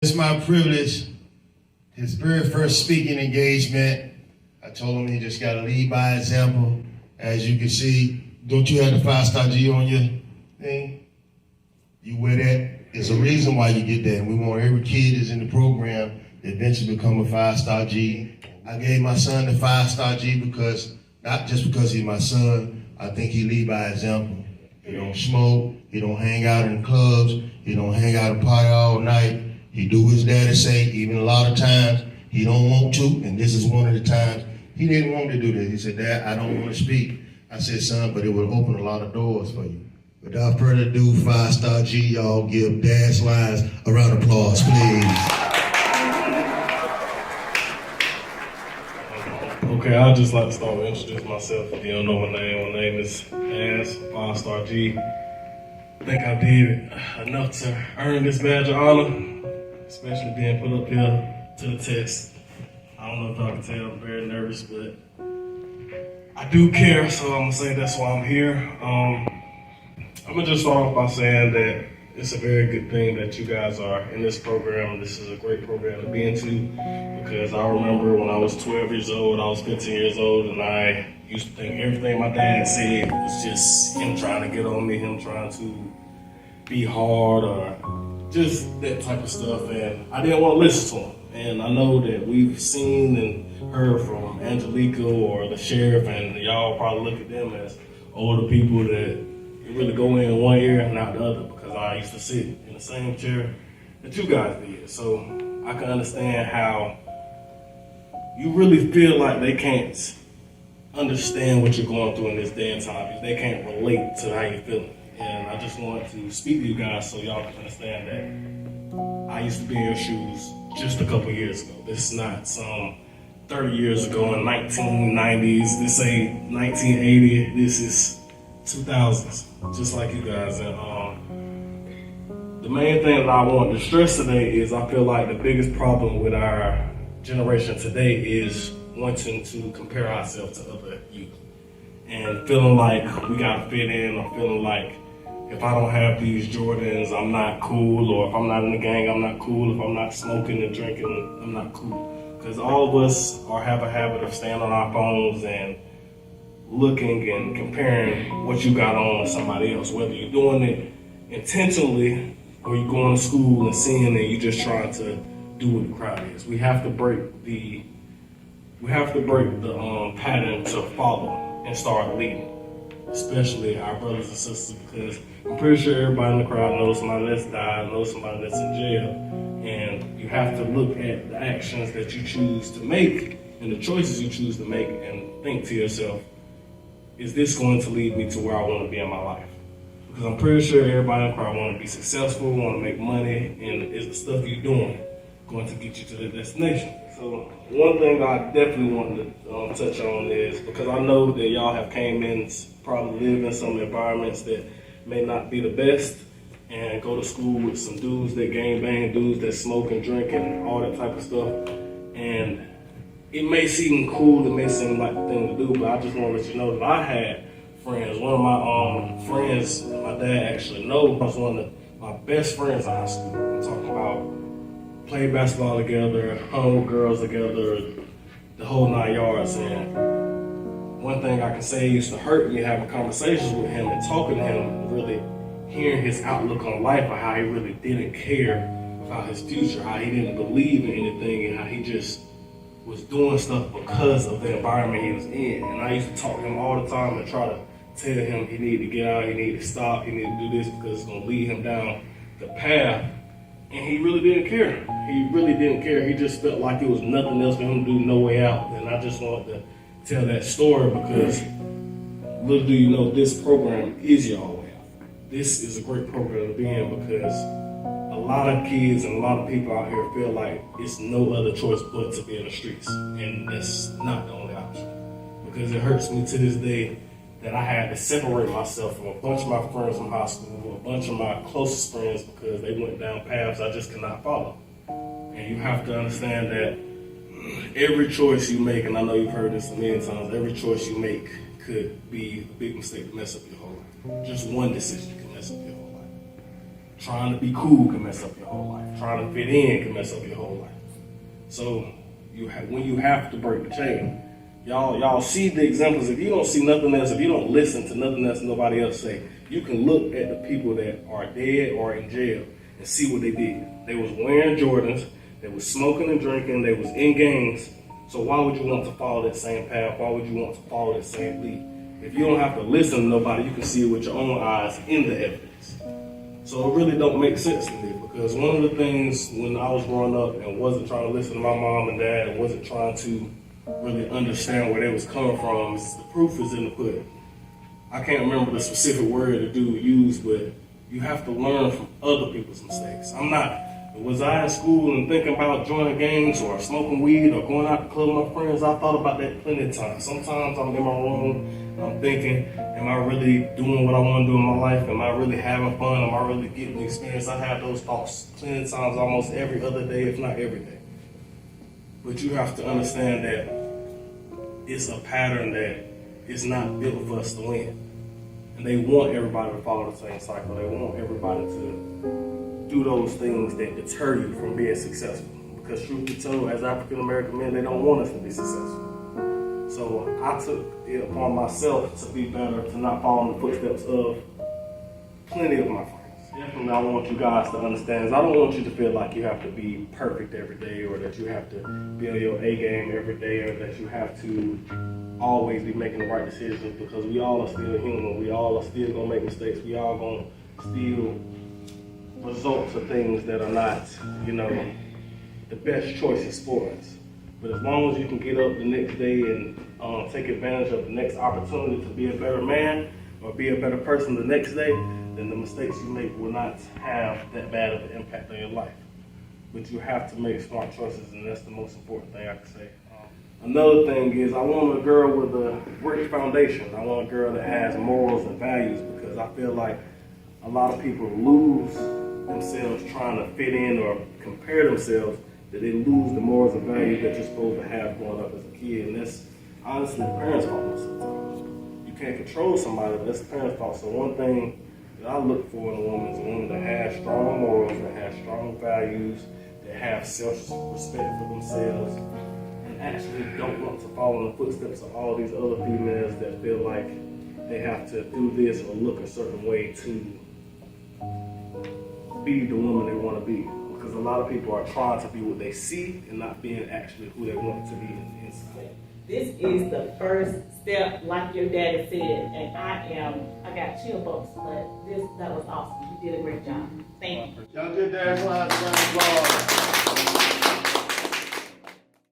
It's my privilege. His very first speaking engagement, I told him he just got to lead by example. As you can see, don't you have the 5-star G on your thing? You wear that. There's a reason why you get that. And we want every kid that's in the program to eventually become a 5-star G. I gave my son the 5-star G because, not just because he's my son, I think he lead by example. He don't smoke, he don't hang out in clubs, he don't hang out and party all night. He do what his daddy say, even a lot of times he don't want to, and this is one of the times he didn't want to do this. He said, Dad, I don't want to speak. I said, son, but it would open a lot of doors for you. Without further ado, 5-star G, y'all give Dazz Lyons a round of applause, please. Okay, I'd just like to start with introducing myself. If you don't know my name is Dazz, 5-star G. I think I did enough to earn this badge of honor, especially being put up here to the test. I don't know if y'all can tell, I'm very nervous, but I do care, so I'm gonna say that's why I'm here. I'm gonna just start off by saying that it's a very good thing that you guys are in this program. This is a great program to be into, because I remember when I was 12 years old, I was 15 years old, and I used to think everything my dad said was just him trying to get on me, him trying to be hard, or just that type of stuff, and I didn't want to listen to him. And I know that we've seen and heard from Angelica or the sheriff, and y'all probably look at them as older people that really go in one ear and out the other, because I used to sit in the same chair that you guys did. So I can understand how you really feel like they can't understand what you're going through in this day and time. They can't relate to how you're feeling. And I just want to speak to you guys so y'all can understand that I used to be in your shoes just a couple years ago. This is not some 30 years ago in 1990s. This ain't 1980. This is 2000s, just like you guys. And the main thing that I want to stress today is I feel like the biggest problem with our generation today is wanting to compare ourselves to other youth and feeling like we gotta fit in, or feeling like if I don't have these Jordans, I'm not cool, or if I'm not in the gang, I'm not cool, if I'm not smoking and drinking, I'm not cool. Because all of us have a habit of staying on our phones and looking and comparing what you got on with somebody else, whether you're doing it intentionally or you're going to school and seeing and you're just trying to do what the crowd is. We have to break the pattern to follow and start leading, especially our brothers and sisters, because I'm pretty sure everybody in the crowd knows somebody that's died, knows somebody that's in jail, and you have to look at the actions that you choose to make and the choices you choose to make and think to yourself, is this going to lead me to where I want to be in my life? Because I'm pretty sure everybody in the crowd want to be successful, want to make money, and is the stuff you're doing going to get you to the destination? So one thing I definitely want to touch on is, because I know that y'all have came in, probably live in some environments that may not be the best, and go to school with some dudes that gang bang, dudes that smoke and drink and all that type of stuff. And it may seem cool, it may seem like the thing to do, but I just want to let you know that I had friends. One of my friends, my dad actually knows, was one of my best friends in high school. I'm talking about played basketball together, hung with girls together, the whole 9 yards. And one thing I can say used to hurt me having conversations with him and talking to him, really hearing his outlook on life, or how he really didn't care about his future, how he didn't believe in anything, and how he just was doing stuff because of the environment he was in. And I used to talk to him all the time and try to tell him he needed to get out, he needed to stop, he needed to do this because it's going to lead him down the path. And he really didn't care. He really didn't care. He just felt like it was nothing else for him to do, no way out. And I just wanted to tell that story because little do you know, this program is your way out. This is a great program to be in, because a lot of kids and a lot of people out here feel like it's no other choice but to be in the streets. And that's not the only option. Because it hurts me to this day that I had to separate myself from a bunch of my friends from high school, a bunch of my closest friends, because they went down paths I just could not follow. And you have to understand that every choice you make, and I know you've heard this a million times, every choice you make could be a big mistake to mess up your whole life. Just one decision can mess up your whole life. Trying to be cool can mess up your whole life. Trying to fit in can mess up your whole life. So when you have to break the chain, y'all see the examples. If you don't see nothing else, if you don't listen to nothing else nobody else say, you can look at the people that are dead or in jail and see what they did. They was wearing Jordans, they was smoking and drinking, they was in gangs. So why would you want to follow that same path? Why would you want to follow that same lead? If you don't have to listen to nobody, you can see it with your own eyes in the evidence. So it really don't make sense to me, because one of the things when I was growing up and wasn't trying to listen to my mom and dad and wasn't trying to really understand where they was coming from is the proof is in the pudding. I can't remember the specific word the dude used, but you have to learn from other people's mistakes. Was I in school and thinking about joining gangs or smoking weed or going out to club with my friends? I thought about that plenty of times. Sometimes I'm in my room and I'm thinking, am I really doing what I want to do in my life? Am I really having fun? Am I really getting the experience? I have those thoughts plenty of times, almost every other day, if not every day. But you have to understand that it's a pattern that is not built for us to win. And they want everybody to follow the same cycle. They want everybody to do those things that deter you from being successful. Because truth be told, as African American men, they don't want us to be successful. So I took it upon myself to be better, to not follow in the footsteps of plenty of my friends. Definitely I want you guys to understand is I don't want you to feel like you have to be perfect every day, or that you have to be on your A game every day, or that you have to always be making the right decisions, because we all are still human. We all are still gonna make mistakes. We all gonna still result to things that are not, the best choices for us. But as long as you can get up the next day and take advantage of the next opportunity to be a better man or be a better person the next day, then the mistakes you make will not have that bad of an impact on your life. But you have to make smart choices, and that's the most important thing I can say. Another thing is I want a girl with a rich foundation. I want a girl that has morals and values, because I feel like a lot of people lose themselves trying to fit in or compare themselves, that they lose the morals and values that you're supposed to have growing up as a kid. And that's honestly the parents' fault most of the time. You can't control somebody, but that's the parents' fault. So one thing that I look for in a woman is a woman that has strong morals, that has strong values, that have self-respect for themselves, and actually don't want to follow in the footsteps of all these other females that feel like they have to do this or look a certain way to be the woman they want to be. Because a lot of people are trying to be what they see and not being actually who they want to be inside. This is the first step, like your daddy said, and I got chill bumps, but that was awesome. You did a great job. Thank you. Y'all give Dazz Lyons a round of applause.